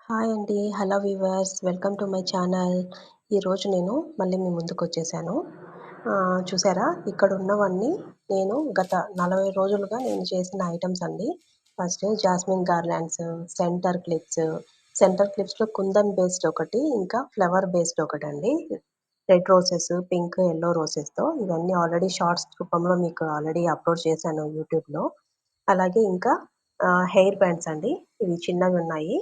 Hi అండి. Hello weavers. Welcome to my channel. ఈరోజు నేను మళ్ళీ మీ ముందుకొచ్చేసాను. చూసారా? ఇక్కడ ఉన్నవన్నీ నేను గత 40 రోజులుగా నేను చేసిన ఐటెమ్స్ అండి. First jasmine garlands, centre clips, centre క్లిప్స్‌లో కుందన్ బేస్డ్ ఒకటి, ఇంకా ఫ్లవర్ బేస్డ్ ఒకటండి. రెడ్ రోసెస్, పింక్, యెల్లో రోసెస్‌తో ఇవన్నీ ఆల్రెడీ షార్ట్స్ రూపంలో మీకు ఆల్రెడీ అప్‌లోడ్ చేశాను యూట్యూబ్‌లో. అలాగే ఇంకా హెయిర్ బ్యాండ్స్ అండి. ఇవి చిన్నగున్నాయి.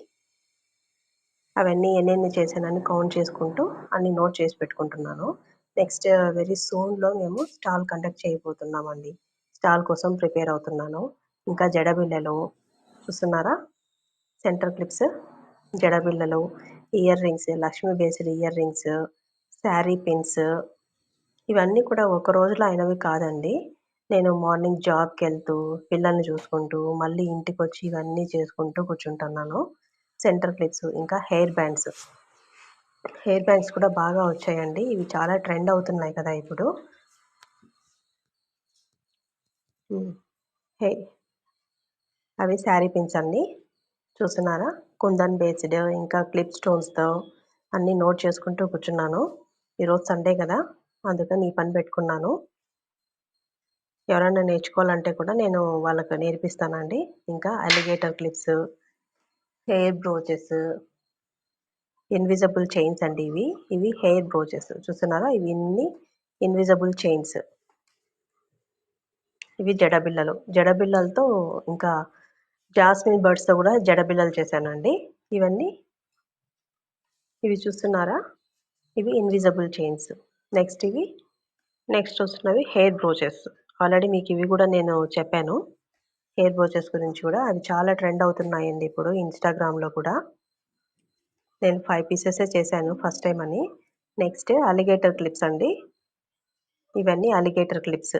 అవన్నీ ఎన్నెన్ని చేశానని కౌంట్ చేసుకుంటూ అన్ని నోట్ చేసి పెట్టుకుంటున్నాను. నెక్స్ట్ వెరీ సూన్‌లో మేము స్టాల్ కండక్ట్ చేయబోతున్నామండి. స్టాల్ కోసం ప్రిపేర్ అవుతున్నాను. ఇంకా జడబిళ్ళలు చూస్తున్నారా? సెంటర్ క్లిప్స్, జడబిళ్ళలు, earrings, Lakshmi based earrings, sari pins ఇవన్నీ కూడా ఒక రోజులో అయినవి కాదండి. నేను మార్నింగ్ జాబ్‌కెళ్తూ, పిల్లల్ని చూసుకుంటూ, మళ్ళీ ఇంటికొచ్చి ఇవన్నీ చేసుకుంటూ కూర్చుంటున్నాను. సెంటర్ క్లిప్స్, ఇంకా హెయిర్ బ్యాండ్స్. హెయిర్ బ్యాండ్స్ కూడా బాగా వచ్చాయండి. ఇవి చాలా ట్రెండ్ అవుతున్నాయి కదా ఇప్పుడు. హ్మ్. హె అవి శారీ పిన్స్ అండి. చూస్తున్నారా? కుందన్ బేస్డ్ ఇంకా క్లిప్ స్టోన్స్‌తో అన్నీ నోట్ చేసుకుంటూ కూర్చున్నాను. ఈరోజు సండే కదా! అందుకని ఈ పని పెట్టుకున్నాను. ఎవరైనా నేర్చుకోవాలంటే కూడా నేను వాళ్ళకి నేర్పిస్తానండి. ఇంకా alligator clips, hair brooches, invisible chains అండి ఇవి. ఇవి హెయిర్ బ్రోచెస్ చూస్తున్నారా? ఇవన్నీ ఇన్విజిబుల్ చైన్స్. ఇవి జడబిళ్ళలు. జడబిళ్ళలతో ఇంకా జాస్మిన్ బర్డ్స్‌తో గూడా జడబిళ్ళలు చేశానండి. ఇవన్నీ ఇవి చూస్తున్నారా? ఇవి ఇన్విజిబుల్ చైన్స్. నెక్స్ట్ ఇవి నెక్స్ట్ చూస్తున్నవి హెయిర్ బ్రోచెస్. ఆల్రెడీ మీకు ఇవి గూడా నేను చెప్పాను. హెయిర్ బ్రోచెస్ గురించి గూడా. అవి చాలా ట్రెండ్ అవుతున్నాయండి ఇప్పుడు ఇన్‌స్టాగ్రామ్‌లో కూడా. నేను 5 పీసెసే చేశాను ఫస్ట్ టైమ్ అని. నెక్స్ట్ అలిగేటర్ క్లిప్స్ అండి. ఇవన్నీ అలిగేటర్ క్లిప్స్.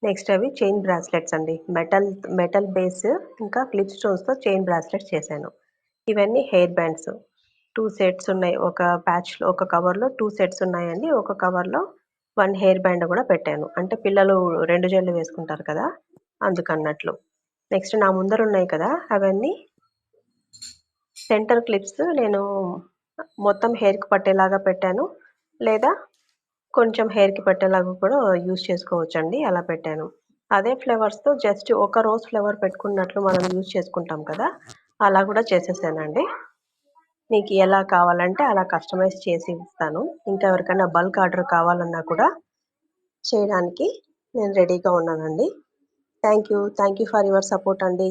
నెక్స్ట్ అవి చైన్ బ్రాస్లెట్స్ అండి. మెటల్ బేస్ ఇంకా క్లిప్ స్టోన్స్‌తో చైన్ బ్రాస్లెట్స్ చేశాను. ఇవన్నీ హెయిర్ బ్యాండ్స్. 2 సెట్స్ ఉన్నాయి. ఒక ప్యాచ్‌లో ఒక కవర్‌లో 2 సెట్స్ ఉన్నాయండి. ఒక కవర్‌లో 1 హెయిర్ బ్యాండ్ గూడా పెట్టాను. అంటే పిల్లలు 2 జడలు వేసుకుంటారు కదా! అందుకన్నట్లు. నెక్స్ట్ నా ముందర ఉన్నాయి కదా! అవన్నీ సెంటర్ క్లిప్స్ నేను మొత్తం హెయిర్‌కి పట్టేలాగా పెట్టాను. లేదా కొంచెం హెయిర్‌కి పట్టేలాగా కూడా యూజ్ చేసుకోవచ్చండి. అలా పెట్టాను. అదే ఫ్లవర్స్‌తో జస్ట్ ఒక రోజ్ ఫ్లవర్ పెట్టుకున్నట్లు మనం యూజ్ చేసుకుంటాం కదా! అలా కూడా చేసేసానండి. మీకు ఎలా కావాలంటే అలా కస్టమైజ్ చేసి ఇస్తాను. ఇంకా ఎవరికైనా బల్క్ ఆర్డర్ కావాలన్నా కూడా చేయడానికి నేను రెడీగా ఉన్నానండి. Thank you. Thank you for your support అండి.